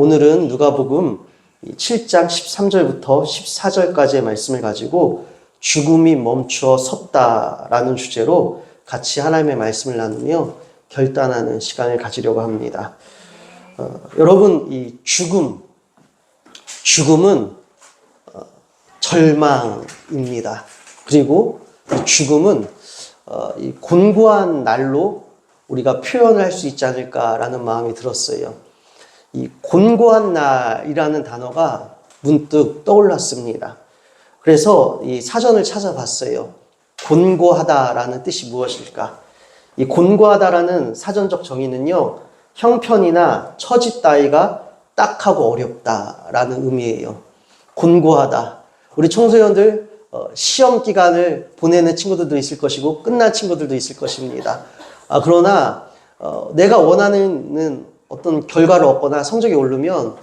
오늘은 누가복음 7장 13절부터 14절까지의 말씀을 가지고 죽음이 멈추어 섰다라는 주제로 같이 하나님의 말씀을 나누며 결단하는 시간을 가지려고 합니다. 여러분, 이 죽음은 절망입니다. 그리고 이 죽음은 이 곤고한 날로 우리가 표현을 할 수 있지 않을까라는 마음이 들었어요. 이 곤고한 날이라는 단어가 문득 떠올랐습니다. 그래서 이 사전을 찾아봤어요. 곤고하다라는 뜻이 무엇일까? 이 곤고하다라는 사전적 정의는요, 형편이나 처지 따위가 딱하고 어렵다라는 의미예요. 곤고하다. 우리 청소년들 시험 기간을 보내는 친구들도 있을 것이고 끝난 친구들도 있을 것입니다. 그러나 내가 원하는 어떤 결과를 얻거나 성적이 오르면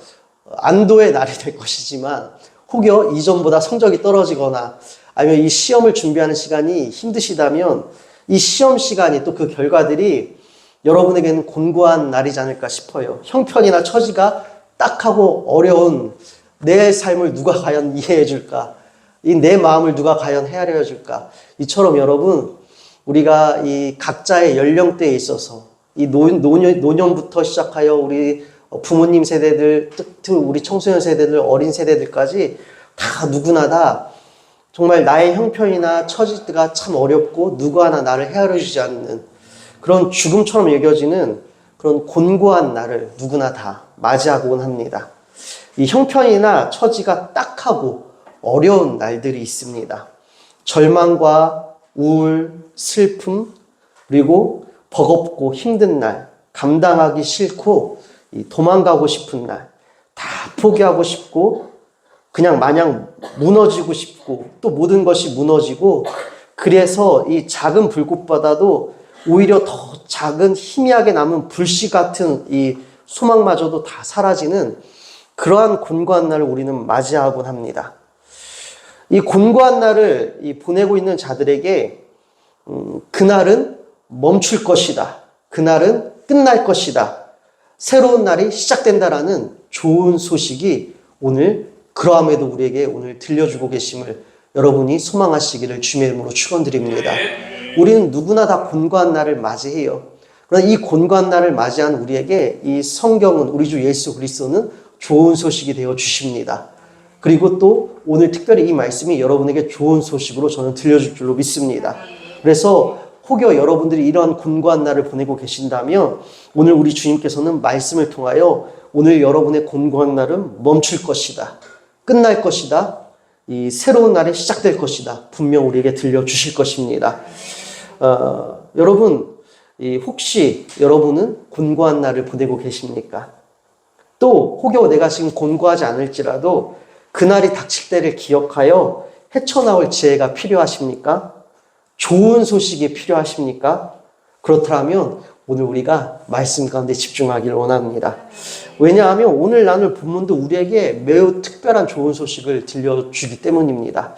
안도의 날이 될 것이지만 혹여 이전보다 성적이 떨어지거나 아니면 이 시험을 준비하는 시간이 힘드시다면 이 시험 시간이 또 그 결과들이 여러분에게는 곤고한 날이지 않을까 싶어요. 형편이나 처지가 딱하고 어려운 내 삶을 누가 과연 이해해 줄까? 이 내 마음을 누가 과연 헤아려 줄까? 이처럼 여러분, 우리가 이 각자의 연령대에 있어서 이 노년부터 시작하여 우리 부모님 세대들, 특히 우리 청소년 세대들, 어린 세대들까지 다 누구나 다 정말 나의 형편이나 처지가 참 어렵고 누구 하나 나를 헤아려 주지 않는 그런 죽음처럼 여겨지는 그런 곤고한 날을 누구나 다 맞이하곤 합니다. 이 형편이나 처지가 딱하고 어려운 날들이 있습니다. 절망과 우울, 슬픔, 그리고 버겁고 힘든 날, 감당하기 싫고 도망가고 싶은 날, 다 포기하고 싶고 그냥 마냥 무너지고 싶고 또 모든 것이 무너지고 그래서 이 작은 불꽃보다도 오히려 더 작은 희미하게 남은 불씨 같은 이 소망마저도 다 사라지는 그러한 곤고한 날을 우리는 맞이하곤 합니다. 이 곤고한 날을 보내고 있는 자들에게 그날은 멈출 것이다. 그날은 끝날 것이다. 새로운 날이 시작된다라는 좋은 소식이 오늘 그러함에도 우리에게 오늘 들려주고 계심을 여러분이 소망하시기를 주님의 이름으로 축원드립니다. 우리는 누구나 다 곤고한 날을 맞이해요. 그러나 이 곤고한 날을 맞이한 우리에게 이 성경은 우리 주 예수 그리스도는 좋은 소식이 되어 주십니다. 그리고 또 오늘 특별히 이 말씀이 여러분에게 좋은 소식으로 저는 들려줄 줄로 믿습니다. 그래서 혹여 여러분들이 이러한 곤고한 날을 보내고 계신다면 오늘 우리 주님께서는 말씀을 통하여 오늘 여러분의 곤고한 날은 멈출 것이다. 끝날 것이다. 이 새로운 날이 시작될 것이다. 분명 우리에게 들려주실 것입니다. 여러분, 혹시 여러분은 곤고한 날을 보내고 계십니까? 또 혹여 내가 지금 곤고하지 않을지라도 그날이 닥칠 때를 기억하여 헤쳐나올 지혜가 필요하십니까? 좋은 소식이 필요하십니까? 그렇다면 오늘 우리가 말씀 가운데 집중하기를 원합니다. 왜냐하면 오늘 나눌 본문도 우리에게 매우 특별한 좋은 소식을 들려주기 때문입니다.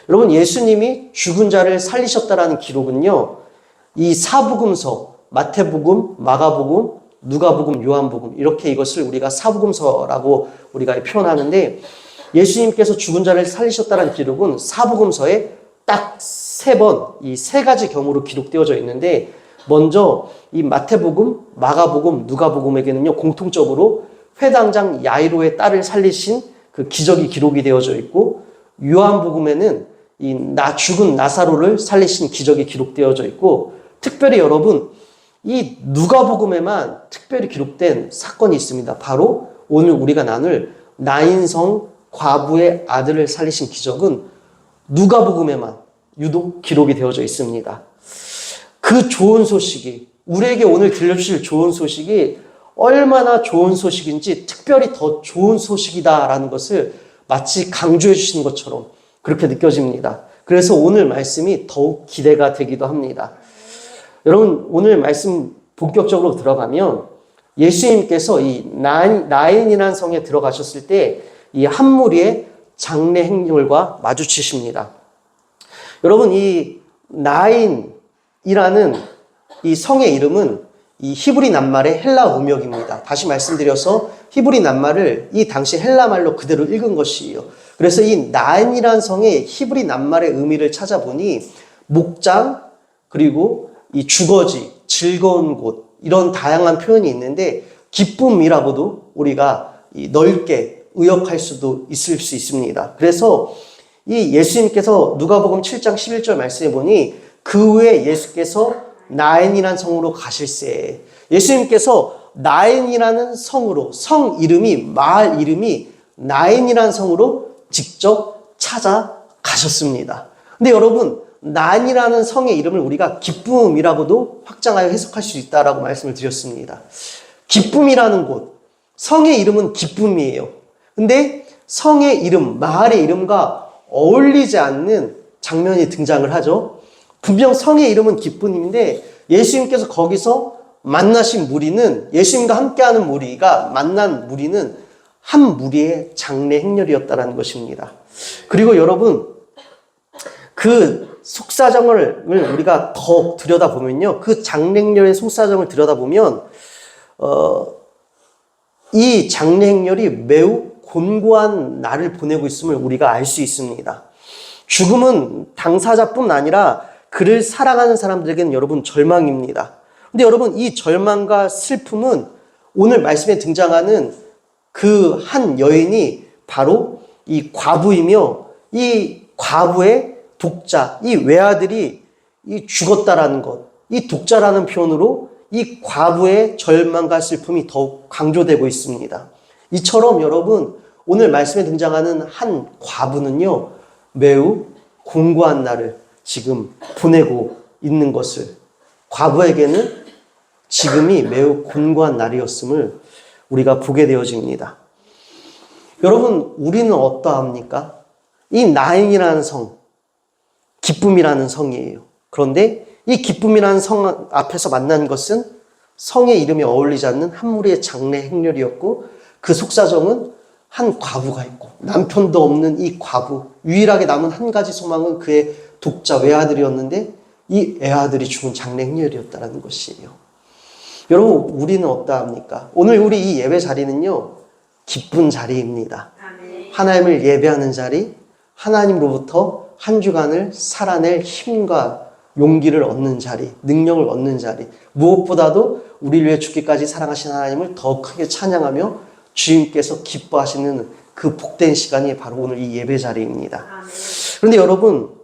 여러분, 예수님이 죽은 자를 살리셨다라는 기록은요, 이 사복음서, 마태복음, 마가복음, 누가복음, 요한복음 이렇게 이것을 우리가 사복음서라고 우리가 표현하는데 예수님께서 죽은 자를 살리셨다는 기록은 사복음서에 딱 3번, 이 3가지 경우로 기록되어져 있는데 먼저 이 마태복음, 마가복음, 누가복음에게는요 공통적으로 회당장 야이로의 딸을 살리신 그 기적이 기록이 되어져 있고 요한복음에는 이 죽은 나사로를 살리신 기적이 기록되어져 있고 특별히 여러분 이 누가복음에만 특별히 기록된 사건이 있습니다. 바로 오늘 우리가 나눌 나인성 과부의 아들을 살리신 기적은 누가복음에만 유독 기록이 되어져 있습니다. 그 좋은 소식이 우리에게 오늘 들려주실 좋은 소식이 얼마나 좋은 소식인지 특별히 더 좋은 소식이다라는 것을 마치 강조해 주시는 것처럼 그렇게 느껴집니다. 그래서 오늘 말씀이 더욱 기대가 되기도 합니다. 여러분 오늘 말씀 본격적으로 들어가면 예수님께서 이 나인이라는 성에 들어가셨을 때 이 한 무리의 장례 행렬과 마주치십니다. 여러분 이 나인이라는 이 성의 이름은 이 히브리 낱말의 헬라 음역입니다. 다시 말씀드려서 히브리 낱말을 이 당시 헬라 말로 그대로 읽은 것이에요. 그래서 이 나인이라는 성의 히브리 낱말의 의미를 찾아보니 목장, 그리고 이 주거지, 즐거운 곳, 이런 다양한 표현이 있는데 기쁨이라고도 우리가 넓게 의역할 수도 있을 수 있습니다. 그래서 이 예수님께서 누가복음 7장 11절 말씀해 보니 그 후에 예수께서 나인이라는 성으로 가실새, 예수님께서 나인이라는 성으로, 성 이름이, 마을 이름이 나인이라는 성으로 직접 찾아가셨습니다. 근데 여러분, 나인이라는 성의 이름을 우리가 기쁨이라고도 확장하여 해석할 수 있다라고 말씀을 드렸습니다. 기쁨이라는 곳, 성의 이름은 기쁨이에요. 근데 성의 이름, 마을의 이름과 어울리지 않는 장면이 등장을 하죠. 분명 성의 이름은 기쁨인데 예수님께서 거기서 만나신 무리는, 예수님과 함께하는 무리가 만난 무리는 한 무리의 장래 행렬이었다는 것입니다. 그리고 여러분, 그 속사정을 우리가 더 들여다보면요, 그 장래 행렬의 속사정을 들여다보면 이 장래 행렬이 매우 곤고한 날을 보내고 있음을 우리가 알 수 있습니다. 죽음은 당사자뿐 아니라 그를 사랑하는 사람들에게는 여러분 절망입니다. 근데 여러분, 이 절망과 슬픔은 오늘 말씀에 등장하는 그 한 여인이 바로 이 과부이며 이 과부의 독자, 이 외아들이 죽었다라는 것, 이 독자라는 표현으로 이 과부의 절망과 슬픔이 더욱 강조되고 있습니다. 이처럼 여러분, 오늘 말씀에 등장하는 한 과부는요, 매우 공고한 날을 지금 보내고 있는 것을, 과부에게는 지금이 매우 곤고한 날이었음을 우리가 보게 되어집니다. 여러분, 우리는 어떠합니까? 이 나인이라는 성, 기쁨이라는 성이에요. 그런데 이 기쁨이라는 성 앞에서 만난 것은 성의 이름이 어울리지 않는 한 무리의 장래 행렬이었고, 그 속사정은 한 과부가 있고 남편도 없는 이 과부, 유일하게 남은 한 가지 소망은 그의 독자 외아들이었는데 이 애아들이 죽은 장래 행렬이었다는 것이에요. 여러분, 우리는 어떠합니까? 오늘 우리 이 예배 자리는요, 기쁜 자리입니다. 하나님을 예배하는 자리, 하나님으로부터 한 주간을 살아낼 힘과 용기를 얻는 자리, 능력을 얻는 자리, 무엇보다도 우리를 위해 죽기까지 사랑하신 하나님을 더 크게 찬양하며 주님께서 기뻐하시는 그 복된 시간이 바로 오늘 이 예배 자리입니다. 그런데 여러분,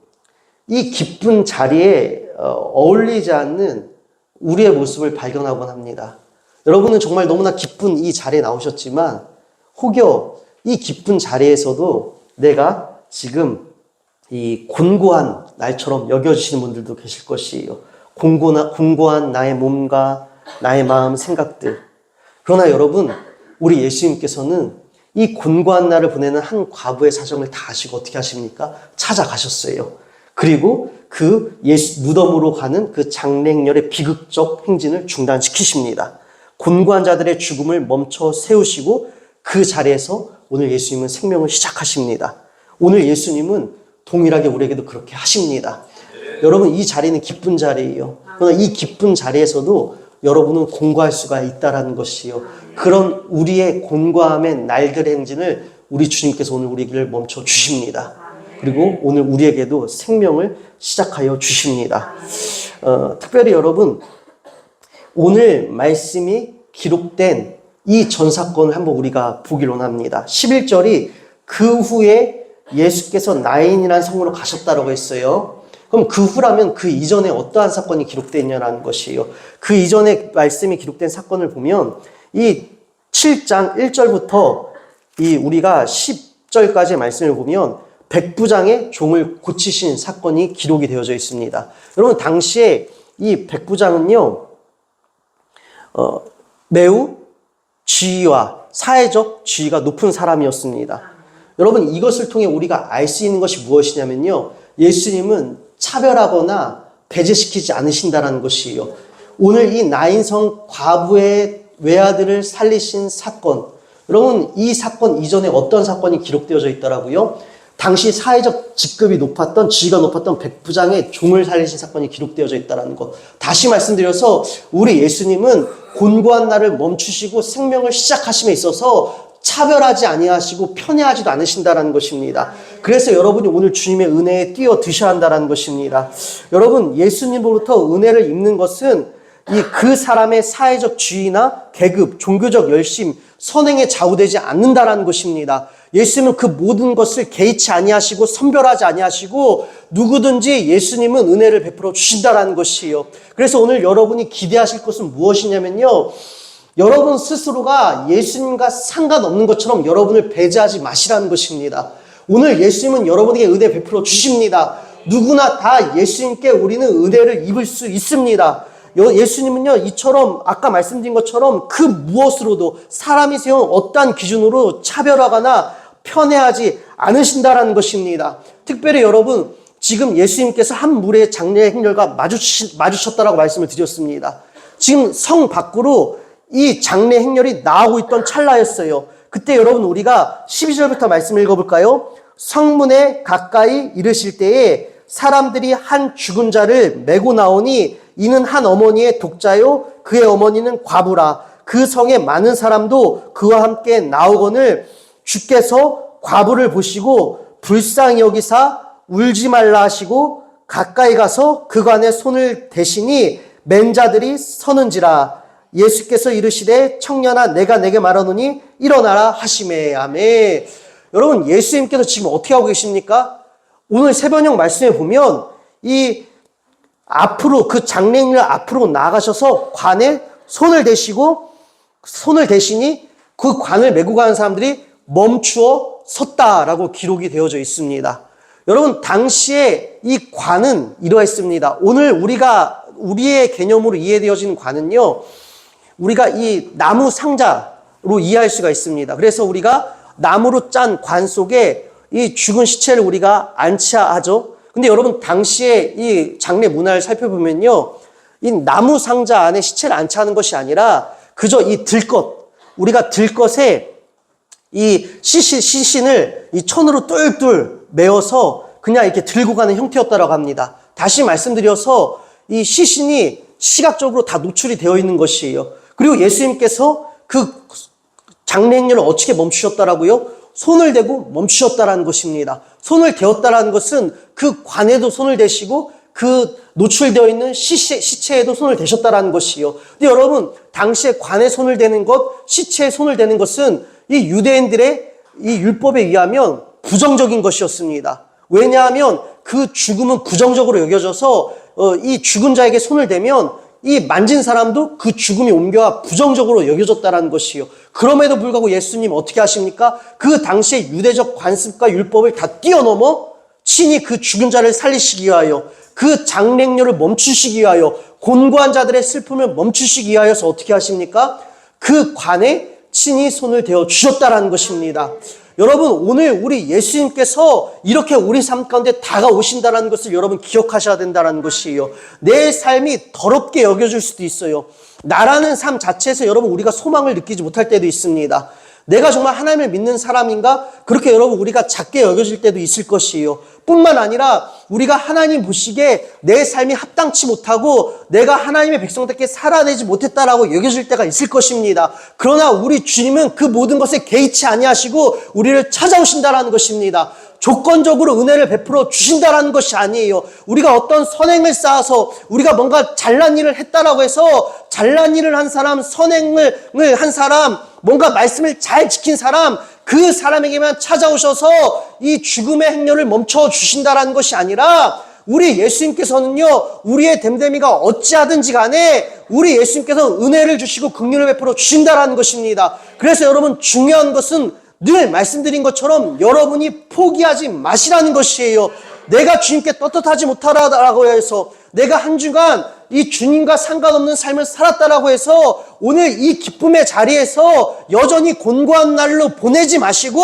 이 기쁜 자리에 어울리지 않는 우리의 모습을 발견하곤 합니다. 여러분은 정말 너무나 기쁜 이 자리에 나오셨지만 혹여 이 기쁜 자리에서도 내가 지금 이 곤고한 날처럼 여겨지시는 분들도 계실 것이에요. 곤고한 나의 몸과 나의 마음, 생각들. 그러나 여러분, 우리 예수님께서는 이 곤고한 날을 보내는 한 과부의 사정을 다 아시고 어떻게 하십니까? 찾아가셨어요. 그리고 그 무덤으로 가는 그 장래 행렬의 비극적 행진을 중단시키십니다. 곤고한 자들의 죽음을 멈춰 세우시고 그 자리에서 오늘 예수님은 생명을 시작하십니다. 오늘 예수님은 동일하게 우리에게도 그렇게 하십니다. 여러분, 이 자리는 기쁜 자리예요. 그러나 이 기쁜 자리에서도 여러분은 곤고할 수가 있다는 것이요. 그런 우리의 곤고함의 날들의 행진을 우리 주님께서 오늘 우리에게 멈춰 주십니다. 그리고 오늘 우리에게도 생명을 시작하여 주십니다. 특별히 여러분, 오늘 말씀이 기록된 이 전 사건을 한번 우리가 보기를 원합니다. 11절이 그 후에 예수께서 나인이라는 성으로 가셨다라고 했어요. 그럼 그 후라면 그 이전에 어떠한 사건이 기록되어 있냐는 것이에요. 그 이전에 말씀이 기록된 사건을 보면 이 7장 1절부터 이 우리가 10절까지의 말씀을 보면 백부장의 종을 고치신 사건이 기록이 되어져 있습니다. 여러분, 당시에 이 백부장은요, 매우 지위와 사회적 지위가 높은 사람이었습니다. 여러분, 이것을 통해 우리가 알 수 있는 것이 무엇이냐면요, 예수님은 차별하거나 배제시키지 않으신다는 것이에요. 오늘 이 나인성 과부의 외아들을 살리신 사건, 여러분, 이 사건 이전에 어떤 사건이 기록되어져 있더라고요? 당시 사회적 직급이 높았던, 지위가 높았던 백부장의 종을 살리신 사건이 기록되어져 있다는 것. 다시 말씀드려서 우리 예수님은 곤고한 날을 멈추시고 생명을 시작하심에 있어서 차별하지 아니하시고 편애하지도 않으신다는 것입니다. 그래서 여러분이 오늘 주님의 은혜에 뛰어드셔야 한다는 것입니다. 여러분, 예수님으로부터 은혜를 입는 것은 그 사람의 사회적 지위나 계급, 종교적 열심, 선행에 좌우되지 않는다라는 것입니다. 예수님은 그 모든 것을 개의치 아니하시고 선별하지 아니하시고 누구든지 예수님은 은혜를 베풀어 주신다라는 것이에요. 그래서 오늘 여러분이 기대하실 것은 무엇이냐면요, 여러분 스스로가 예수님과 상관없는 것처럼 여러분을 배제하지 마시라는 것입니다. 오늘 예수님은 여러분에게 은혜 베풀어 주십니다. 누구나 다 예수님께 우리는 은혜를 입을 수 있습니다. 예수님은요, 이처럼 아까 말씀드린 것처럼 그 무엇으로도 사람이 세운 어떠한 기준으로 차별하거나 편애하지 않으신다라는 것입니다. 특별히 여러분, 지금 예수님께서 한 무리의 장례 행렬과 마주쳤다라고 말씀을 드렸습니다. 지금 성 밖으로 이 장례 행렬이 나오고 있던 찰나였어요. 그때 여러분, 우리가 12절부터 말씀 읽어볼까요? 성문에 가까이 이르실 때에 사람들이 한 죽은 자를 메고 나오니 이는 한 어머니의 독자요 그의 어머니는 과부라. 그 성에 많은 사람도 그와 함께 나오거늘 주께서 과부를 보시고 불쌍히 여기사 울지 말라 하시고 가까이 가서 그간에 손을 대시니 맨 자들이 서는지라. 예수께서 이르시되 청년아 내가 내게 말하노니 일어나라 하시매. 아멘. 여러분, 예수님께서 지금 어떻게 하고 계십니까? 오늘 새벽녘 말씀에 보면 이 앞으로 그 장례인을 앞으로 나가셔서 관에 손을 대시니 그 관을 메고 가는 사람들이 멈추어 섰다라고 기록이 되어져 있습니다. 여러분, 당시에 이 관은 이러했습니다. 오늘 우리의 개념으로 이해되어지는 관은요, 우리가 이 나무 상자로 이해할 수가 있습니다. 그래서 우리가 나무로 짠 관 속에 이 죽은 시체를 우리가 안치하죠. 근데 여러분, 당시에 이 장례 문화를 살펴보면요, 이 나무 상자 안에 시체를 안치하는 것이 아니라 그저 이 들것, 우리가 들것에 이 시신을 이 천으로 뚫뚫 메어서 그냥 이렇게 들고 가는 형태였다라고 합니다. 다시 말씀드려서 이 시신이 시각적으로 다 노출이 되어 있는 것이에요. 그리고 예수님께서 그 장례 행렬을 어떻게 멈추셨다라고요? 손을 대고 멈추셨다라는 것입니다. 손을 대었다라는 것은 그 관에도 손을 대시고 그 노출되어 있는 시체에도 손을 대셨다라는 것이요. 근데 여러분, 당시에 관에 손을 대는 것, 시체에 손을 대는 것은 이 유대인들의 이 율법에 의하면 부정적인 것이었습니다. 왜냐하면 그 죽음은 부정적으로 여겨져서 이 죽은 자에게 손을 대면 이 만진 사람도 그 죽음이 옮겨와 부정적으로 여겨졌다는 것이요. 그럼에도 불구하고 예수님 어떻게 하십니까? 그 당시의 유대적 관습과 율법을 다 뛰어넘어 친히 그 죽은 자를 살리시기 위하여, 그 장례행렬을 멈추시기 위하여, 곤고한 자들의 슬픔을 멈추시기 위하여서 어떻게 하십니까? 그 관에 친히 손을 대어 주셨다라는 것입니다. 여러분, 오늘 우리 예수님께서 이렇게 우리 삶 가운데 다가오신다는 것을 여러분 기억하셔야 된다는 것이에요. 내 삶이 더럽게 여겨질 수도 있어요. 나라는 삶 자체에서 여러분 우리가 소망을 느끼지 못할 때도 있습니다. 내가 정말 하나님을 믿는 사람인가? 그렇게 여러분 우리가 작게 여겨질 때도 있을 것이에요. 뿐만 아니라 우리가 하나님 보시기에 내 삶이 합당치 못하고 내가 하나님의 백성답게 살아내지 못했다라고 여겨질 때가 있을 것입니다. 그러나 우리 주님은 그 모든 것에 개의치 아니하시고 우리를 찾아오신다라는 것입니다. 조건적으로 은혜를 베풀어 주신다라는 것이 아니에요. 우리가 어떤 선행을 쌓아서 우리가 뭔가 잘난 일을 했다라고 해서 잘난 일을 한 사람, 선행을 한 사람, 뭔가 말씀을 잘 지킨 사람, 그 사람에게만 찾아오셔서 이 죽음의 행렬을 멈춰 주신다라는 것이 아니라 우리 예수님께서는요, 우리의 됨됨이가 어찌하든지 간에 우리 예수님께서 은혜를 주시고 긍휼을 베풀어 주신다라는 것입니다. 그래서 여러분, 중요한 것은 늘 말씀드린 것처럼 여러분이 포기하지 마시라는 것이에요. 내가 주님께 떳떳하지 못하라고 해서, 내가 한 주간 이 주님과 상관없는 삶을 살았다라고 해서 오늘 이 기쁨의 자리에서 여전히 곤고한 날로 보내지 마시고,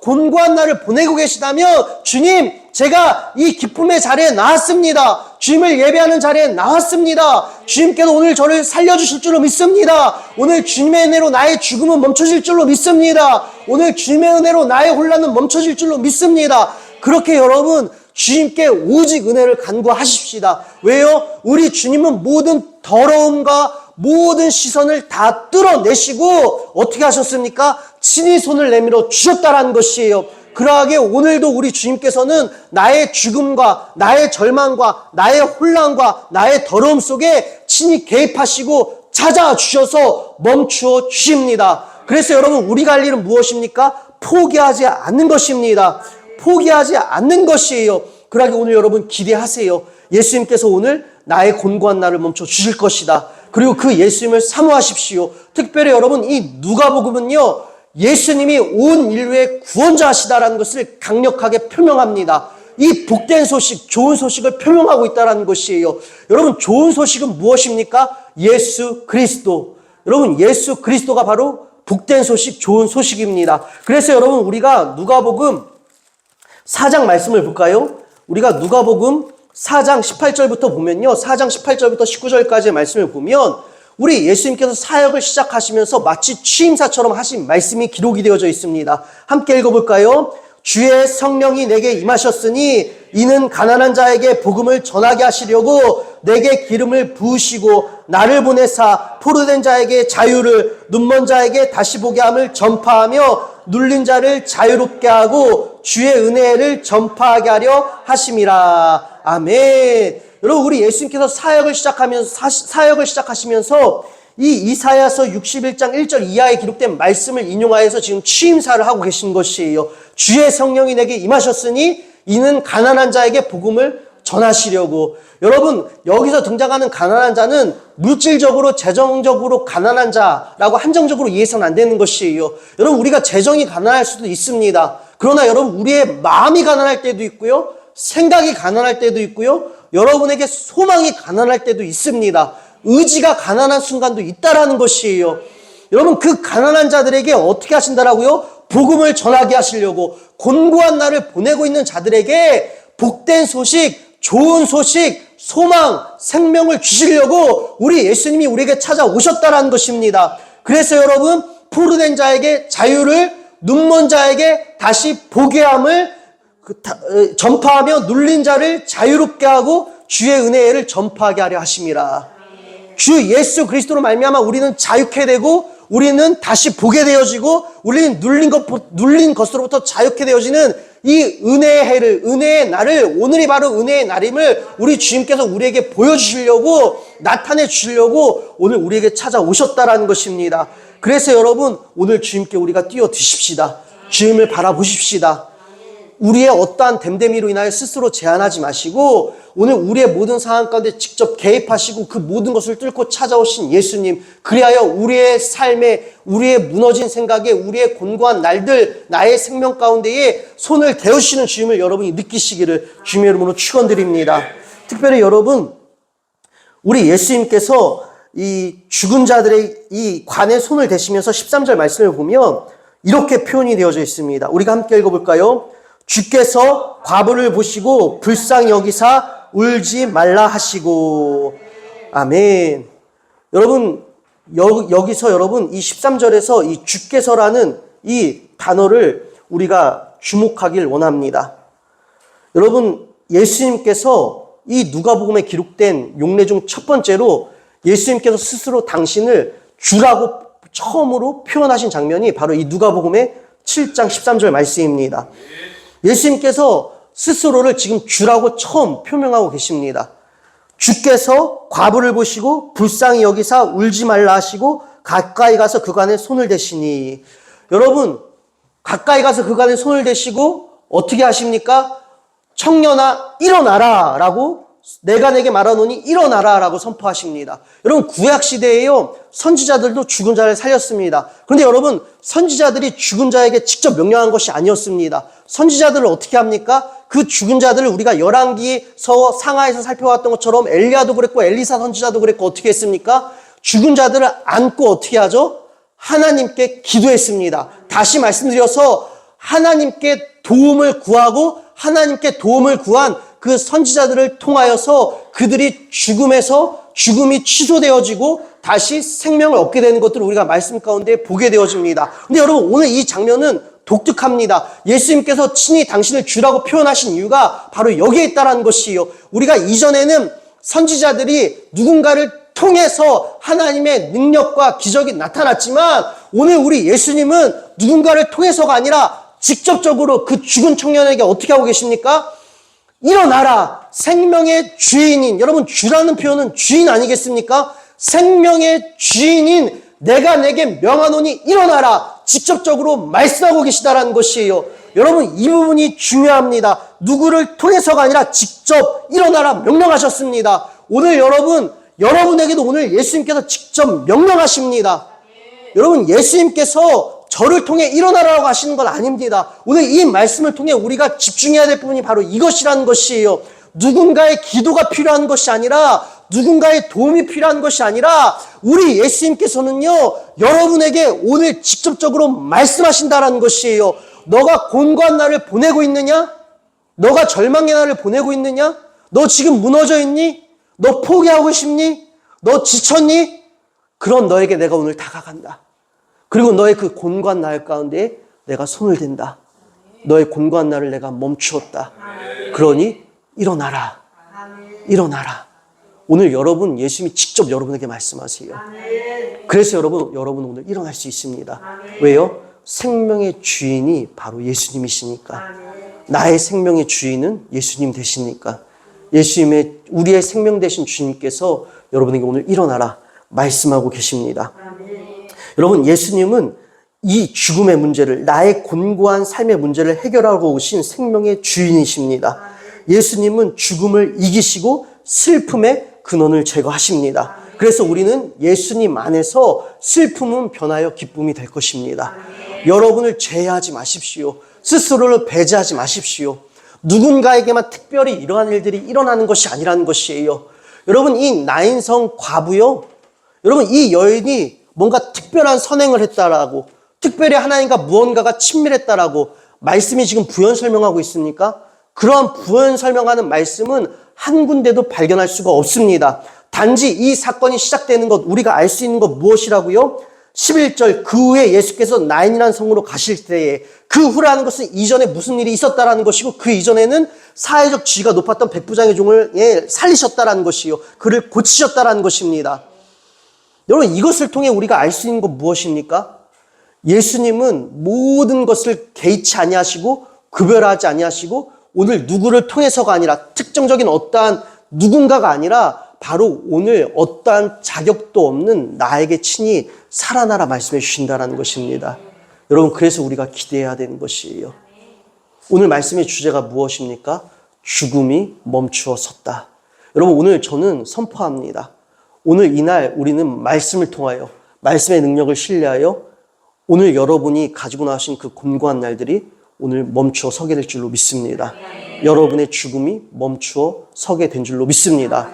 곤고한 날을 보내고 계시다면 주님, 제가 이 기쁨의 자리에 나왔습니다. 주님을 예배하는 자리에 나왔습니다. 주님께서 오늘 저를 살려주실 줄로 믿습니다. 오늘 주님의 은혜로 나의 죽음은 멈춰질 줄로 믿습니다. 오늘 주님의 은혜로 나의 혼란은 멈춰질 줄로 믿습니다. 그렇게 여러분 주님께 오직 은혜를 간구하십시다. 왜요? 우리 주님은 모든 더러움과 모든 시선을 다 뚫어내시고 어떻게 하셨습니까? 친히 손을 내밀어 주셨다라는 것이에요. 그러하게 오늘도 우리 주님께서는 나의 죽음과 나의 절망과 나의 혼란과 나의 더러움 속에 친히 개입하시고 찾아주셔서 멈추어 주십니다. 그래서 여러분 우리가 할 일은 무엇입니까? 포기하지 않는 것입니다. 포기하지 않는 것이에요. 그러하게 오늘 여러분 기대하세요. 예수님께서 오늘 나의 곤고한 날을 멈춰 주실 것이다. 그리고 그 예수님을 사모하십시오. 특별히 여러분 이 누가복음은요, 예수님이 온 인류의 구원자시다라는 것을 강력하게 표명합니다. 이 복된 소식, 좋은 소식을 표명하고 있다는 것이에요. 여러분 좋은 소식은 무엇입니까? 예수 그리스도. 여러분 예수 그리스도가 바로 복된 소식, 좋은 소식입니다. 그래서 여러분 우리가 누가복음 4장 말씀을 볼까요? 우리가 누가복음 4장 18절부터 보면요, 4장 18절부터 19절까지의 말씀을 보면 우리 예수님께서 사역을 시작하시면서 마치 취임사처럼 하신 말씀이 기록이 되어져 있습니다. 함께 읽어볼까요? 주의 성령이 내게 임하셨으니 이는 가난한 자에게 복음을 전하게 하시려고 내게 기름을 부으시고 나를 보내사 포로된 자에게 자유를, 눈먼 자에게 다시 보게 함을 전파하며 눌린 자를 자유롭게 하고 주의 은혜를 전파하게 하려 하심이라. 아멘. 여러분 우리 예수님께서 사역을 시작하시면서 이 이사야서 61장 1절 이하에 기록된 말씀을 인용하여서 지금 취임사를 하고 계신 것이에요. 주의 성령이 내게 임하셨으니 이는 가난한 자에게 복음을 전하시려고. 여러분 여기서 등장하는 가난한 자는 물질적으로 재정적으로 가난한 자라고 한정적으로 이해해서는 안 되는 것이에요. 여러분 우리가 재정이 가난할 수도 있습니다. 그러나 여러분 우리의 마음이 가난할 때도 있고요, 생각이 가난할 때도 있고요, 여러분에게 소망이 가난할 때도 있습니다. 의지가 가난한 순간도 있다라는 것이에요. 여러분 그 가난한 자들에게 어떻게 하신다라고요? 복음을 전하게 하시려고 곤고한 날을 보내고 있는 자들에게 복된 소식, 좋은 소식, 소망, 생명을 주시려고 우리 예수님이 우리에게 찾아오셨다라는 것입니다. 그래서 여러분 포로된 자에게 자유를, 눈먼 자에게 다시 보게 함을 전파하며 눌린 자를 자유롭게 하고 주의 은혜를 전파하게 하려 하심이라. 주 예수 그리스도로 말미암아 우리는 자유케 되고 우리는 다시 보게 되어지고 우리는 눌린 것으로부터 자유케 되어지는 이 은혜의 해를, 은혜의 날을, 오늘이 바로 은혜의 날임을 우리 주님께서 우리에게 보여주시려고, 나타내 주시려고 오늘 우리에게 찾아오셨다라는 것입니다. 그래서 여러분 오늘 주님께 우리가 뛰어드십시다. 주님을 바라보십시다. 우리의 어떠한 됨됨이로 인하여 스스로 제한하지 마시고 오늘 우리의 모든 상황 가운데 직접 개입하시고 그 모든 것을 뚫고 찾아오신 예수님, 그리하여 우리의 삶에, 우리의 무너진 생각에, 우리의 곤고한 날들, 나의 생명 가운데에 손을 대우시는 주님을 여러분이 느끼시기를 주님의 이름으로 축원드립니다. 특별히 여러분 우리 예수님께서 이 죽은 자들의 이 관에 손을 대시면서 13절 말씀을 보면 이렇게 표현이 되어져 있습니다. 우리가 함께 읽어볼까요? 주께서 과부를 보시고 불쌍히 여기사 울지 말라 하시고. 아멘. 여러분 여기서 여러분 이 13절에서 이 주께서라는 이 단어를 우리가 주목하길 원합니다. 여러분 예수님께서 이 누가복음에 기록된 용례 중 첫 번째로 예수님께서 스스로 당신을 주라고 처음으로 표현하신 장면이 바로 이 누가복음의 7장 13절 말씀입니다. 예수님께서 스스로를 지금 주라고 처음 표명하고 계십니다. 주께서 과부를 보시고 불쌍히 여기사 울지 말라 하시고 가까이 가서 그간에 손을 대시니. 여러분 가까이 가서 그간에 손을 대시고 어떻게 하십니까? 청년아 일어나라 라고, 내가 내게 말하노니 일어나라 라고 선포하십니다. 여러분 구약시대에요 선지자들도 죽은 자를 살렸습니다. 그런데 여러분 선지자들이 죽은 자에게 직접 명령한 것이 아니었습니다. 선지자들을 어떻게 합니까? 그 죽은 자들을 우리가 열왕기서 상하에서 살펴봤던 것처럼 엘리야도 그랬고 엘리사 선지자도 그랬고 어떻게 했습니까? 죽은 자들을 안고 어떻게 하죠? 하나님께 기도했습니다. 다시 말씀드려서 하나님께 도움을 구하고 하나님께 도움을 구한 그 선지자들을 통하여서 그들이 죽음이 취소되어지고 다시 생명을 얻게 되는 것들을 우리가 말씀 가운데 보게 되어집니다. 근데 여러분 오늘 이 장면은 독특합니다. 예수님께서 친히 당신을 주라고 표현하신 이유가 바로 여기에 있다는 것이에요. 우리가 이전에는 선지자들이 누군가를 통해서 하나님의 능력과 기적이 나타났지만 오늘 우리 예수님은 누군가를 통해서가 아니라 직접적으로 그 죽은 청년에게 어떻게 하고 계십니까? 일어나라. 생명의 주인인, 여러분 주라는 표현은 주인 아니겠습니까? 생명의 주인인 내가 내게 명하노니 일어나라. 직접적으로 말씀하고 계시다라는 것이에요. 여러분 이 부분이 중요합니다. 누구를 통해서가 아니라 직접 일어나라 명령하셨습니다. 오늘 여러분에게도 오늘 예수님께서 직접 명령하십니다. 여러분 예수님께서 저를 통해 일어나라고 하시는 건 아닙니다. 오늘 이 말씀을 통해 우리가 집중해야 될 부분이 바로 이것이라는 것이에요. 누군가의 기도가 필요한 것이 아니라 누군가의 도움이 필요한 것이 아니라 우리 예수님께서는요 여러분에게 오늘 직접적으로 말씀하신다라는 것이에요. 너가 곤고한 날을 보내고 있느냐? 너가 절망의 날을 보내고 있느냐? 너 지금 무너져 있니? 너 포기하고 싶니? 너 지쳤니? 그런 너에게 내가 오늘 다가간다. 그리고 너의 그 곤고한 날 가운데 내가 손을 댄다. 너의 곤고한 날을 내가 멈추었다. 그러니 일어나라. 일어나라. 오늘 여러분 예수님이 직접 여러분에게 말씀하세요. 그래서 여러분 오늘 일어날 수 있습니다. 왜요? 생명의 주인이 바로 예수님이시니까. 나의 생명의 주인은 예수님 되시니까. 우리의 생명 되신 주님께서 여러분에게 오늘 일어나라 말씀하고 계십니다. 여러분 예수님은 이 죽음의 문제를, 나의 곤고한 삶의 문제를 해결하고 오신 생명의 주인이십니다. 예수님은 죽음을 이기시고 슬픔의 근원을 제거하십니다. 그래서 우리는 예수님 안에서 슬픔은 변하여 기쁨이 될 것입니다. 여러분을 제외하지 마십시오. 스스로를 배제하지 마십시오. 누군가에게만 특별히 이러한 일들이 일어나는 것이 아니라는 것이에요. 여러분 이 나인성 과부요. 여러분 이 여인이 뭔가 특별한 선행을 했다라고, 특별히 하나님과 무언가가 친밀했다라고 말씀이 지금 부연 설명하고 있습니까? 그러한 부연 설명하는 말씀은 한 군데도 발견할 수가 없습니다. 단지 이 사건이 시작되는 것, 우리가 알 수 있는 것 무엇이라고요? 11절 그 후에 예수께서 나인이라는 성으로 가실 때에, 그 후라는 것은 이전에 무슨 일이 있었다라는 것이고 그 이전에는 사회적 지위가 높았던 백부장의 종을 살리셨다라는 것이요, 그를 고치셨다라는 것입니다. 여러분 이것을 통해 우리가 알 수 있는 것 무엇입니까? 예수님은 모든 것을 개의치 아니하시고 구별하지 아니하시고 오늘 누구를 통해서가 아니라 특정적인 어떠한 누군가가 아니라 바로 오늘 어떠한 자격도 없는 나에게 친히 살아나라 말씀해 주신다는 것입니다. 여러분 그래서 우리가 기대해야 되는 것이에요. 오늘 말씀의 주제가 무엇입니까? 죽음이 멈추어 섰다. 여러분 오늘 저는 선포합니다. 오늘 이날 우리는 말씀을 통하여 말씀의 능력을 신뢰하여 오늘 여러분이 가지고 나오신 그 곤고한 날들이 오늘 멈추어 서게 될 줄로 믿습니다. 여러분의 죽음이 멈추어 서게 된 줄로 믿습니다.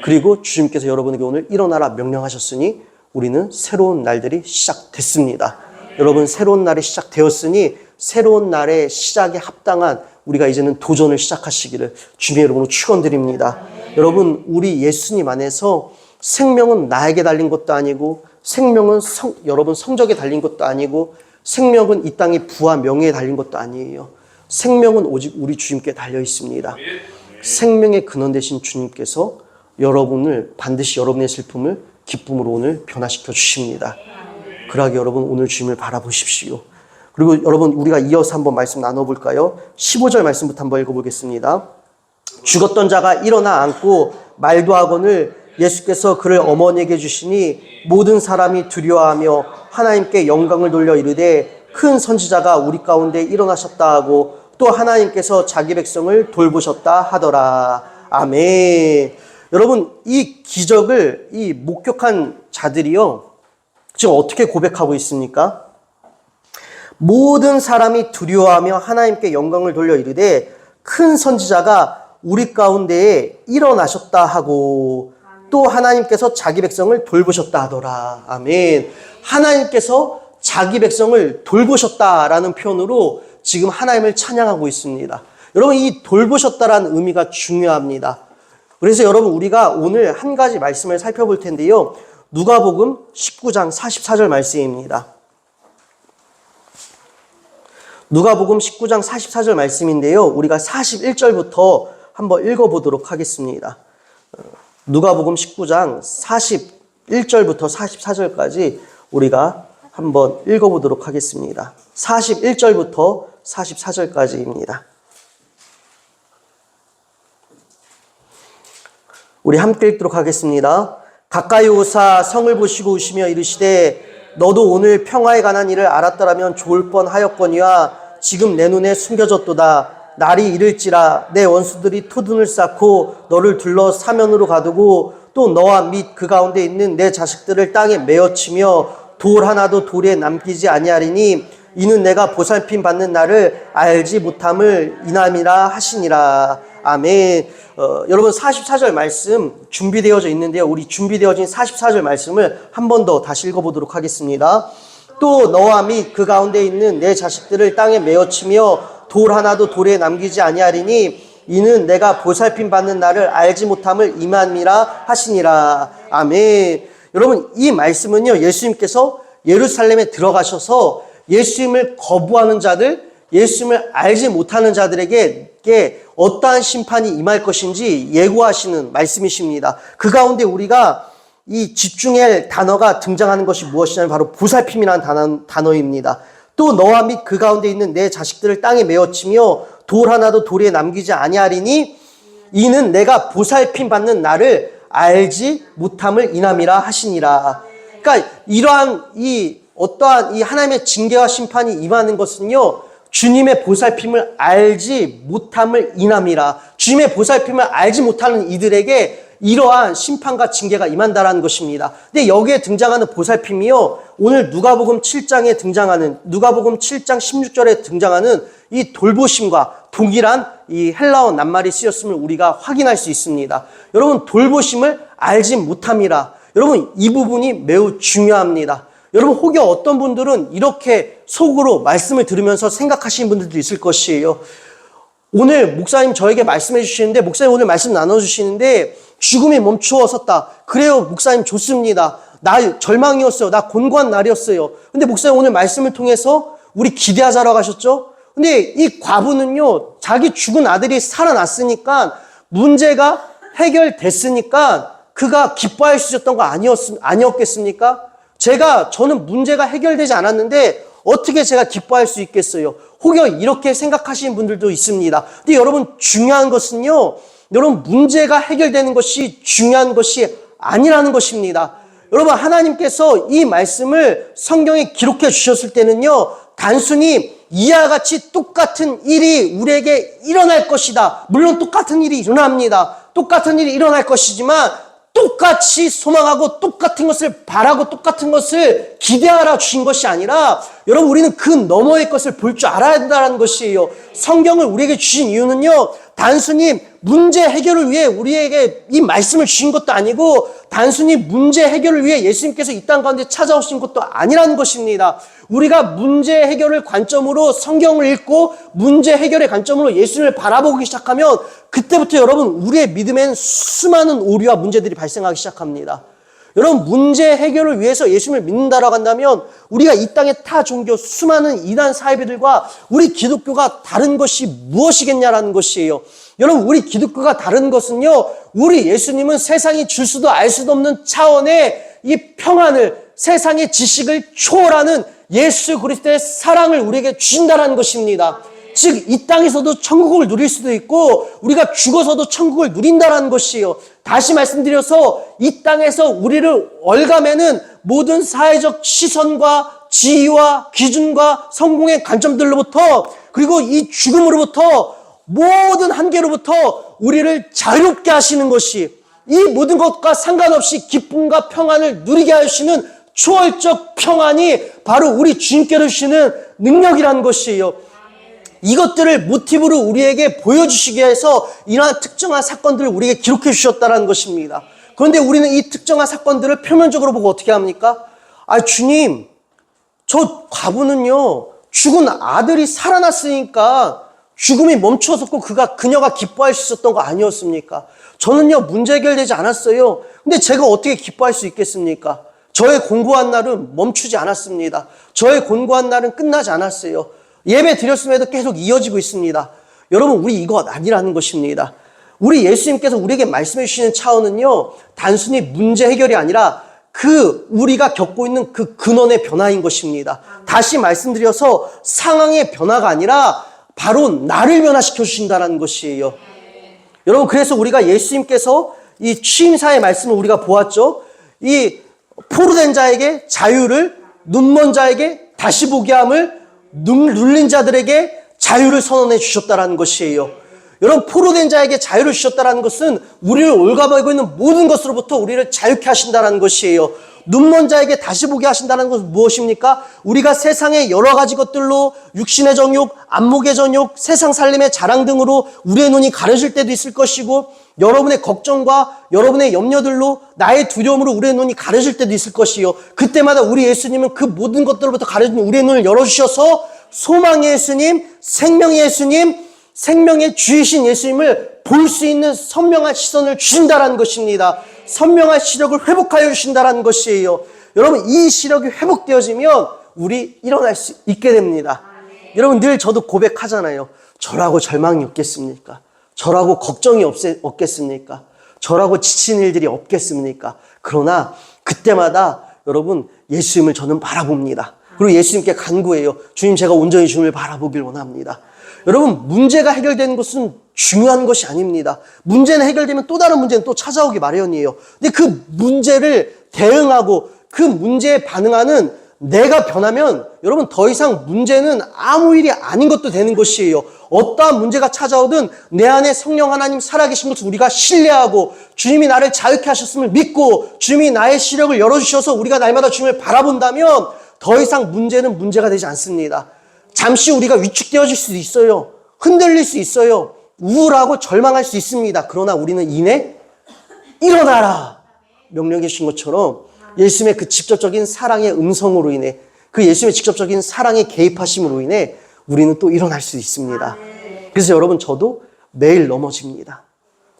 그리고 주님께서 여러분에게 오늘 일어나라 명령하셨으니 우리는 새로운 날들이 시작됐습니다. 여러분 새로운 날이 시작되었으니 새로운 날의 시작에 합당한 우리가 이제는 도전을 시작하시기를 주님의 여러분으로 축원드립니다. 여러분 우리 예수님 안에서 생명은 나에게 달린 것도 아니고 생명은 여러분 성적에 달린 것도 아니고 생명은 이 땅의 부와 명예에 달린 것도 아니에요. 생명은 오직 우리 주님께 달려 있습니다. 생명의 근원 되신 주님께서 여러분을 반드시 여러분의 슬픔을 기쁨으로 오늘 변화시켜 주십니다. 그러하게 여러분 오늘 주님을 바라보십시오. 그리고 여러분 우리가 이어서 한번 말씀 나눠볼까요? 15절 말씀부터 한번 읽어보겠습니다. 죽었던 자가 일어나 앉고 말도 하거늘 예수께서 그를 어머니에게 주시니 모든 사람이 두려워하며 하나님께 영광을 돌려 이르되 큰 선지자가 우리 가운데 일어나셨다 하고 또 하나님께서 자기 백성을 돌보셨다 하더라. 아멘. 여러분 이 기적을 이 목격한 자들이요 지금 어떻게 고백하고 있습니까? 모든 사람이 두려워하며 하나님께 영광을 돌려 이르되 큰 선지자가 우리 가운데에 일어나셨다 하고 또 하나님께서 자기 백성을 돌보셨다 하더라. 아멘. 하나님께서 자기 백성을 돌보셨다라는 표현으로 지금 하나님을 찬양하고 있습니다. 여러분 이 돌보셨다라는 의미가 중요합니다. 그래서 여러분 우리가 오늘 한 가지 말씀을 살펴볼 텐데요. 누가복음 19장 44절 말씀입니다. 누가복음 19장 44절 말씀인데요. 우리가 41절부터 한번 읽어보도록 하겠습니다. 누가복음 19장 41절부터 44절까지 우리가 한번 읽어보도록 하겠습니다. 41절부터 44절까지입니다. 우리 함께 읽도록 하겠습니다. 가까이 오사 성을 보시고 오시며 이르시되 너도 오늘 평화에 관한 일을 알았더라면 좋을 뻔하였거니와 지금 내 눈에 숨겨졌도다. 날이 이를지라 내 원수들이 토둔을 쌓고 너를 둘러 사면으로 가두고 또 너와 및 그 가운데 있는 내 자식들을 땅에 메어치며 돌 하나도 돌에 남기지 아니하리니 이는 내가 보살핌 받는 날을 알지 못함을 인함이라 하시니라. 아멘. 여러분 44절 말씀 준비되어져 있는데요. 우리 준비되어진 44절 말씀을 한 번 더 다시 읽어보도록 하겠습니다. 또 너와 및 그 가운데 있는 내 자식들을 땅에 메어치며 돌 하나도 돌에 남기지 아니하리니 이는 내가 보살핌 받는 날을 알지 못함을 임함이라 하시니라. 아멘. 여러분 이 말씀은요, 예수님께서 예루살렘에 들어가셔서 예수님을 거부하는 자들, 예수님을 알지 못하는 자들에게 어떠한 심판이 임할 것인지 예고하시는 말씀이십니다. 그 가운데 우리가 이 집중할 단어가 등장하는 것이 무엇이냐면 바로 보살핌이라는 단어입니다. 또 너와 및 그 가운데 있는 내 자식들을 땅에 메어치며 돌 하나도 돌에 남기지 아니하리니 이는 내가 보살핌 받는 나를 알지 못함을 인함이라 하시니라. 그러니까 이러한 어떠한 하나님의 징계와 심판이 임하는 것은요, 주님의 보살핌을 알지 못함을 인함이라. 주님의 보살핌을 알지 못하는 이들에게 이러한 심판과 징계가 임한다라는 것입니다. 근데 여기에 등장하는 보살핌이요, 오늘 누가복음 7장 16절에 등장하는 이 돌보심과 동일한 이 헬라어 낱말이 쓰였음을 우리가 확인할 수 있습니다. 여러분, 돌보심을 알지 못함이라. 여러분, 이 부분이 매우 중요합니다. 여러분, 혹여 어떤 분들은 이렇게 속으로 말씀을 들으면서 생각하시는 분들도 있을 것이에요. 오늘 목사님 저에게 말씀해 주시는데, 목사님 오늘 말씀 나눠주시는데 죽음이 멈추어 섰다. 그래요, 목사님 좋습니다. 나 절망이었어요. 나 곤고한 날이었어요. 근데 목사님 오늘 말씀을 통해서 우리 기대하자라고 하셨죠? 근데 이 과부는요, 자기 죽은 아들이 살아났으니까, 문제가 해결됐으니까 그가 기뻐할 수 있었던 거 아니었겠습니까? 저는 문제가 해결되지 않았는데 어떻게 제가 기뻐할 수 있겠어요? 혹여 이렇게 생각하시는 분들도 있습니다. 근데 여러분, 중요한 것은요, 여러분, 문제가 해결되는 것이 중요한 것이 아니라는 것입니다. 여러분, 하나님께서 이 말씀을 성경에 기록해 주셨을 때는요, 단순히 이와 같이 똑같은 일이 우리에게 일어날 것이다. 물론 똑같은 일이 일어납니다. 똑같은 일이 일어날 것이지만 똑같이 소망하고 똑같은 것을 바라고 똑같은 것을 기대하라 주신 것이 아니라, 여러분, 우리는 그 너머의 것을 볼 줄 알아야 된다는 것이에요. 성경을 우리에게 주신 이유는요, 단순히 문제 해결을 위해 우리에게 이 말씀을 주신 것도 아니고, 단순히 문제 해결을 위해 예수님께서 이 땅 가운데 찾아오신 것도 아니라는 것입니다. 우리가 문제 해결을 관점으로 성경을 읽고 문제 해결의 관점으로 예수님을 바라보기 시작하면 그때부터 여러분, 우리의 믿음에는 수많은 오류와 문제들이 발생하기 시작합니다. 여러분, 문제 해결을 위해서 예수님을 믿는다라고 한다면 우리가 이 땅의 타 종교 수많은 이단 사이비들과 우리 기독교가 다른 것이 무엇이겠냐라는 것이에요. 여러분, 우리 기독교가 다른 것은요, 우리 예수님은 세상이 줄 수도 알 수도 없는 차원의 이 평안을, 세상의 지식을 초월하는 예수 그리스도의 사랑을 우리에게 주신다는 것입니다. 즉, 이 땅에서도 천국을 누릴 수도 있고 우리가 죽어서도 천국을 누린다는 것이에요. 다시 말씀드려서 이 땅에서 우리를 얼감매는 모든 사회적 시선과 지위와 기준과 성공의 관점들로부터, 그리고 이 죽음으로부터, 모든 한계로부터 우리를 자유롭게 하시는 것이, 이 모든 것과 상관없이 기쁨과 평안을 누리게 하시는 초월적 평안이 바로 우리 주님께로 주시는 능력이라는 것이에요. 이것들을 모티브로 우리에게 보여주시기 위해서 이러한 특정한 사건들을 우리에게 기록해 주셨다는 것입니다. 그런데 우리는 이 특정한 사건들을 표면적으로 보고 어떻게 합니까? 주님, 저 과부는요, 죽은 아들이 살아났으니까 죽음이 멈춰섰고 그녀가 기뻐할 수 있었던 거 아니었습니까? 저는요, 문제 해결되지 않았어요. 근데 제가 어떻게 기뻐할 수 있겠습니까? 저의 곤고한 날은 멈추지 않았습니다. 저의 곤고한 날은 끝나지 않았어요. 예배 드렸음에도 계속 이어지고 있습니다. 여러분, 우리 이거 아니라는 것입니다. 우리 예수님께서 우리에게 말씀해 주시는 차원은요, 단순히 문제 해결이 아니라 우리가 겪고 있는 그 근원의 변화인 것입니다. 다시 말씀드려서 상황의 변화가 아니라 바로 나를 변화시켜 주신다는 것이에요. 여러분, 그래서 우리가 예수님께서 이 취임사의 말씀을 우리가 보았죠. 이 포로된 자에게 자유를, 눈먼 자에게 다시 보게 함을, 눌린 자들에게 자유를 선언해 주셨다는 것이에요. 여러분, 포로된 자에게 자유를 주셨다는 것은 우리를 올가매고 있는 모든 것으로부터 우리를 자유케 하신다는 것이에요. 눈먼 자에게 다시 보게 하신다는 것은 무엇입니까? 우리가 세상의 여러 가지 것들로 육신의 정욕, 안목의 정욕, 세상 살림의 자랑 등으로 우리의 눈이 가려질 때도 있을 것이고, 여러분의 걱정과 여러분의 염려들로, 나의 두려움으로 우리의 눈이 가려질 때도 있을 것이요. 그때마다 우리 예수님은 그 모든 것들로부터 가려진 우리의 눈을 열어주셔서 소망의 예수님, 생명의 예수님, 생명의 주이신 예수님을 볼 수 있는 선명한 시선을 주신다는 것입니다. 선명한 시력을 회복하여 주신다는 것이에요. 여러분, 이 시력이 회복되어지면 우리 일어날 수 있게 됩니다. 여러분, 늘 저도 고백하잖아요. 저라고 절망이 없겠습니까? 저라고 걱정이 없겠습니까? 저라고 지친 일들이 없겠습니까? 그러나 그때마다 여러분, 예수님을 저는 바라봅니다. 그리고 예수님께 간구해요. 주님, 제가 온전히 주님을 바라보길 원합니다. 여러분, 문제가 해결되는 것은 중요한 것이 아닙니다. 문제는 해결되면 또 다른 문제는 또 찾아오기 마련이에요. 근데 그 문제를 대응하고 그 문제에 반응하는 내가 변하면 여러분, 더 이상 문제는 아무 일이 아닌 것도 되는 것이에요. 어떠한 문제가 찾아오든 내 안에 성령 하나님 살아계신 것을 우리가 신뢰하고, 주님이 나를 자유케 하셨음을 믿고, 주님이 나의 시력을 열어주셔서 우리가 날마다 주님을 바라본다면 더 이상 문제는 문제가 되지 않습니다. 잠시 우리가 위축되어질 수도 있어요. 흔들릴 수 있어요. 우울하고 절망할 수 있습니다. 그러나 우리는 이내 일어나라 명령해 주신 것처럼 예수님의 그 직접적인 사랑의 음성으로 인해, 그 예수님의 직접적인 사랑의 개입하심으로 인해 우리는 또 일어날 수 있습니다. 그래서 여러분, 저도 매일 넘어집니다.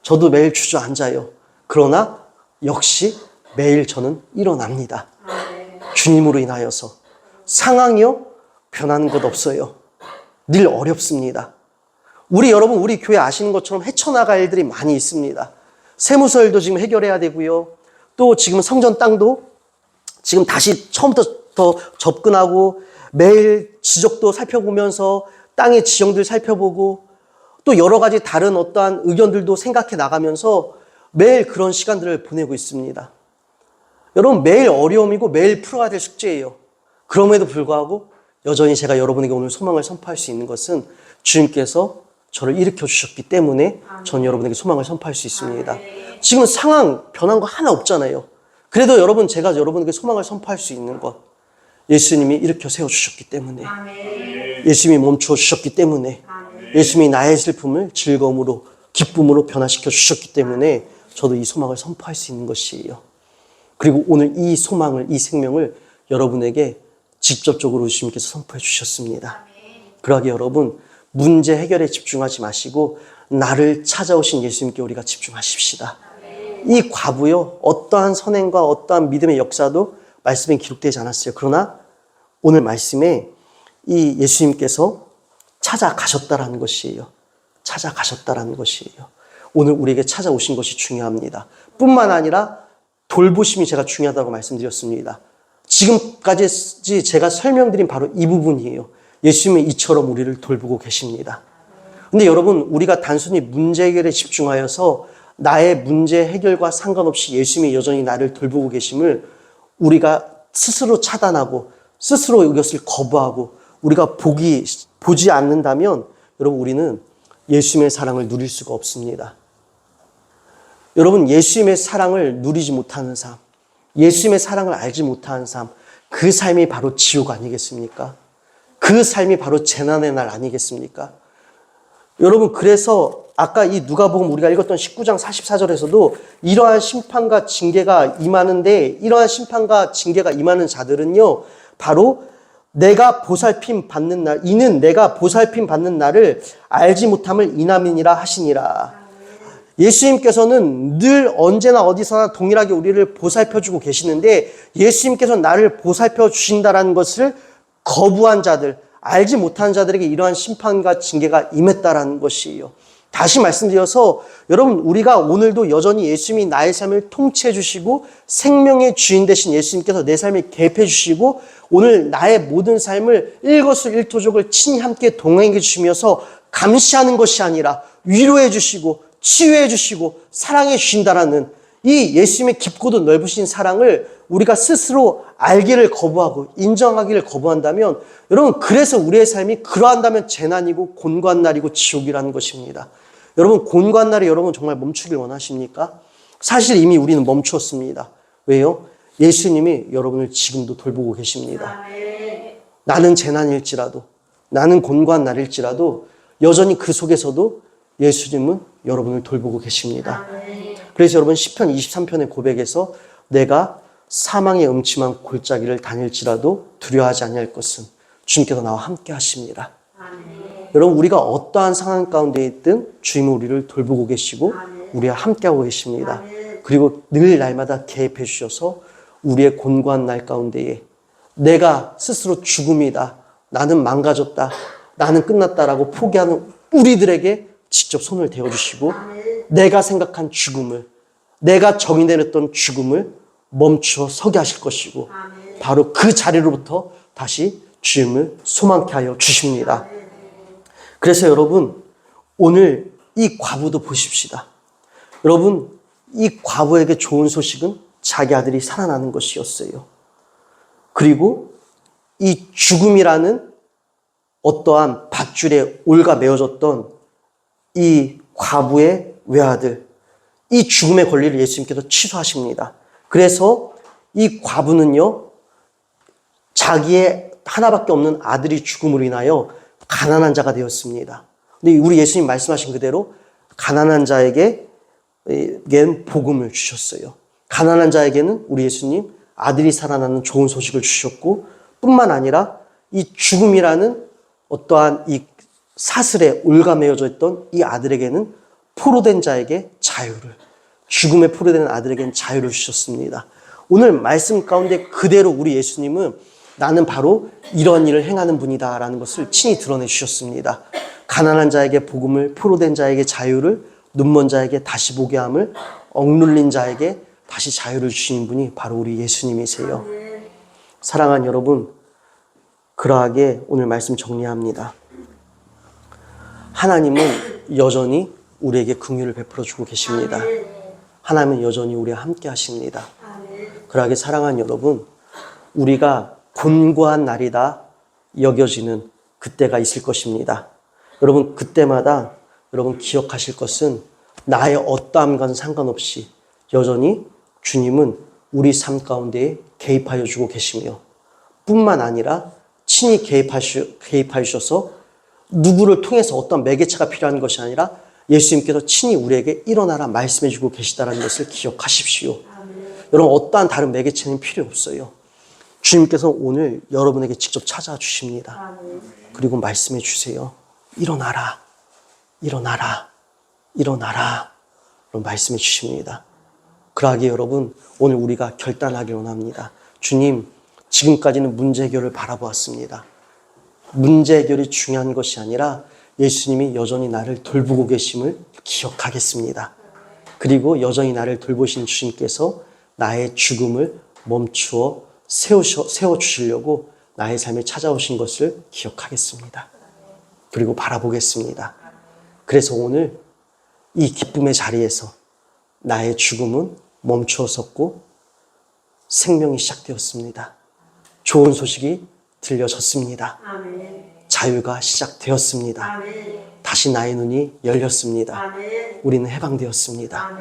저도 매일 주저앉아요. 그러나 역시 매일 저는 일어납니다. 주님으로 인하여서. 상황이요? 변하는 것 없어요. 늘 어렵습니다. 여러분, 우리 교회 아시는 것처럼 헤쳐나갈 일들이 많이 있습니다. 세무서 일도 지금 해결해야 되고요. 또 지금 성전 땅도 지금 다시 처음부터 더 접근하고, 매일 지적도 살펴보면서 땅의 지형들 살펴보고, 또 여러 가지 다른 어떠한 의견들도 생각해 나가면서 매일 그런 시간들을 보내고 있습니다. 여러분, 매일 어려움이고 매일 풀어야 될 숙제예요. 그럼에도 불구하고 여전히 제가 여러분에게 오늘 소망을 선포할 수 있는 것은 주님께서 저를 일으켜 주셨기 때문에 전 여러분에게 소망을 선포할 수 있습니다. 지금 상황 변한 거 하나 없잖아요. 그래도 여러분, 제가 여러분에게 소망을 선포할 수 있는 것, 예수님이 일으켜 세워주셨기 때문에, 예수님이 멈추어 주셨기 때문에, 예수님이 나의 슬픔을 즐거움으로, 기쁨으로 변화시켜 주셨기 때문에 저도 이 소망을 선포할 수 있는 것이에요. 그리고 오늘 이 소망을, 이 생명을 여러분에게 직접적으로 주님께서 선포해 주셨습니다. 그러기에 여러분, 문제 해결에 집중하지 마시고 나를 찾아오신 예수님께 우리가 집중하십시다. 이 과부요, 어떠한 선행과 어떠한 믿음의 역사도 말씀에 기록되지 않았어요. 그러나 오늘 말씀에 이 예수님께서 찾아가셨다라는 것이에요. 찾아가셨다라는 것이에요. 오늘 우리에게 찾아오신 것이 중요합니다. 뿐만 아니라 돌보심이 제가 중요하다고 말씀드렸습니다. 지금까지 제가 설명드린 바로 이 부분이에요. 예수님이 이처럼 우리를 돌보고 계십니다. 근데 여러분, 우리가 단순히 문제 해결에 집중하여서 나의 문제 해결과 상관없이 예수님이 여전히 나를 돌보고 계심을 우리가 스스로 차단하고 스스로 이것을 거부하고 우리가 보지 않는다면 여러분, 우리는 예수님의 사랑을 누릴 수가 없습니다. 여러분, 예수님의 사랑을 누리지 못하는 삶, 예수님의 사랑을 알지 못하는 삶, 그 삶이 바로 지옥 아니겠습니까? 그 삶이 바로 재난의 날 아니겠습니까? 여러분, 그래서 아까 이 누가복음 우리가 읽었던 19장 44절에서도 이러한 심판과 징계가 임하는데, 이러한 심판과 징계가 임하는 자들은요, 바로 내가 보살핌 받는 날, 이는 내가 보살핌 받는 날을 알지 못함을 인함이니라 하시니라. 예수님께서는 늘 언제나 어디서나 동일하게 우리를 보살펴주고 계시는데, 예수님께서 나를 보살펴 주신다라는 것을 거부한 자들, 알지 못하는 자들에게 이러한 심판과 징계가 임했다라는 것이에요. 다시 말씀드려서 여러분, 우리가 오늘도 여전히 예수님이 나의 삶을 통치해 주시고 생명의 주인 되신 예수님께서 내 삶에 개입해 주시고 오늘 나의 모든 삶을 일거수일투족을 친히 함께 동행해 주시면서 감시하는 것이 아니라 위로해 주시고 치유해 주시고 사랑해 주신다라는 이 예수님의 깊고도 넓으신 사랑을 우리가 스스로 알기를 거부하고 인정하기를 거부한다면 여러분, 그래서 우리의 삶이 그러한다면 재난이고 곤고한 날이고 지옥이라는 것입니다. 여러분, 곤고한 날에 여러분 정말 멈추길 원하십니까? 사실 이미 우리는 멈추었습니다. 왜요? 예수님이 여러분을 지금도 돌보고 계십니다. 나는 재난일지라도, 나는 곤고한 날일지라도 여전히 그 속에서도 예수님은 여러분을 돌보고 계십니다. 그래서 여러분, 시편 23편의 고백에서 내가 사망의 음침한 골짜기를 다닐지라도 두려워하지 아니할 것은 주님께서 나와 함께 하십니다. 여러분, 우리가 어떠한 상황 가운데 있든 주님은 우리를 돌보고 계시고 우리와 함께하고 계십니다. 그리고 늘 날마다 개입해 주셔서 우리의 곤고한 날 가운데에 내가 스스로 죽음이다, 나는 망가졌다, 나는 끝났다라고 포기하는 우리들에게 직접 손을 대어주시고 내가 생각한 죽음을, 내가 정의 내렸던 죽음을 멈추어 서게 하실 것이고 바로 그 자리로부터 다시 주님을 소망케 하여 주십니다. 그래서 여러분, 오늘 이 과부도 보십시다. 여러분, 이 과부에게 좋은 소식은 자기 아들이 살아나는 것이었어요. 그리고 이 죽음이라는 어떠한 밧줄에 올가 매어졌던 이 과부의 외아들, 이 죽음의 권리를 예수님께서 취소하십니다. 그래서 이 과부는요, 자기의 하나밖에 없는 아들이 죽음으로 인하여 가난한 자가 되었습니다. 근데 우리 예수님 말씀하신 그대로 가난한 자에게는 복음을 주셨어요. 가난한 자에게는 우리 예수님 아들이 살아나는 좋은 소식을 주셨고, 뿐만 아니라 이 죽음이라는 어떠한 이 사슬에 올가매어져 있던 이 아들에게는 포로된 자에게 자유를, 죽음에 포로된 아들에게는 자유를 주셨습니다. 오늘 말씀 가운데 그대로 우리 예수님은 나는 바로 이런 일을 행하는 분이다 라는 것을 친히 드러내 주셨습니다. 가난한 자에게 복음을, 포로된 자에게 자유를, 눈먼 자에게 다시 보게 함을, 억눌린 자에게 다시 자유를 주시는 분이 바로 우리 예수님이세요. 사랑하는 여러분, 그러하게 오늘 말씀 정리합니다. 하나님은 여전히 우리에게 긍휼을 베풀어 주고 계십니다. 하나님은 여전히 우리와 함께 하십니다. 그러하게 사랑하는 여러분, 우리가 곤고한 날이다 여겨지는 그때가 있을 것입니다. 여러분, 그때마다 여러분 기억하실 것은 나의 어떠함과는 상관없이 여전히 주님은 우리 삶 가운데 개입하여 주고 계시며, 뿐만 아니라 친히 개입하셔서 누구를 통해서 어떤 매개체가 필요한 것이 아니라 예수님께서 친히 우리에게 일어나라 말씀해 주고 계시다는 것을 기억하십시오. 여러분, 어떠한 다른 매개체는 필요 없어요. 주님께서 오늘 여러분에게 직접 찾아와 주십니다. 그리고 말씀해 주세요. 일어나라, 일어나라, 일어나라. 그럼 말씀해 주십니다. 그러하게 여러분, 오늘 우리가 결단하길 원합니다. 주님, 지금까지는 문제 해결을 바라보았습니다. 문제 해결이 중요한 것이 아니라 예수님이 여전히 나를 돌보고 계심을 기억하겠습니다. 그리고 여전히 나를 돌보신 주님께서 나의 죽음을 멈추어 세워주시려고 나의 삶에 찾아오신 것을 기억하겠습니다. 그리고 바라보겠습니다. 그래서 오늘 이 기쁨의 자리에서 나의 죽음은 멈추었었고 생명이 시작되었습니다. 좋은 소식이 들려졌습니다. 자유가 시작되었습니다. 다시 나의 눈이 열렸습니다. 우리는 해방되었습니다.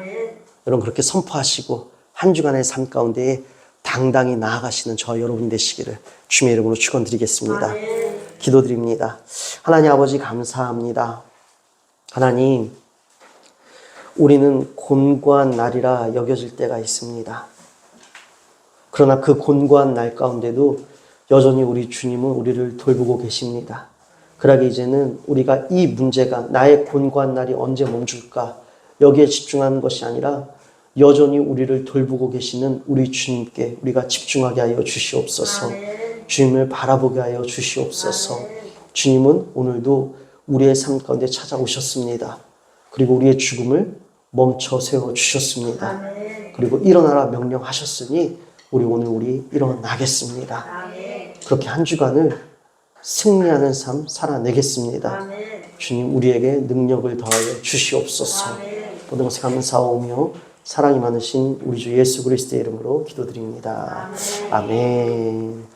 여러분, 그렇게 선포하시고 한 주간의 삶 가운데에 당당히 나아가시는 저와 여러분이 되시기를 주님의 이름으로 축원드리겠습니다. 기도드립니다. 하나님 아버지, 감사합니다. 하나님, 우리는 곤고한 날이라 여겨질 때가 있습니다. 그러나 그 곤고한 날 가운데도 여전히 우리 주님은 우리를 돌보고 계십니다. 그러게 이제는 우리가 이 문제가 나의 곤고한 날이 언제 멈출까 여기에 집중하는 것이 아니라 여전히 우리를 돌보고 계시는 우리 주님께 우리가 집중하게 하여 주시옵소서. 주님을 바라보게 하여 주시옵소서. 주님은 오늘도 우리의 삶 가운데 찾아오셨습니다. 그리고 우리의 죽음을 멈춰 세워주셨습니다. 그리고 일어나라 명령하셨으니 우리 일어나겠습니다. 그렇게 한 주간을 승리하는 삶 살아내겠습니다. 주님 우리에게 능력을 더하여 주시옵소서. 모든 것을 감사하오며 사랑이 많으신 우리 주 예수 그리스도의 이름으로 기도드립니다. 아멘.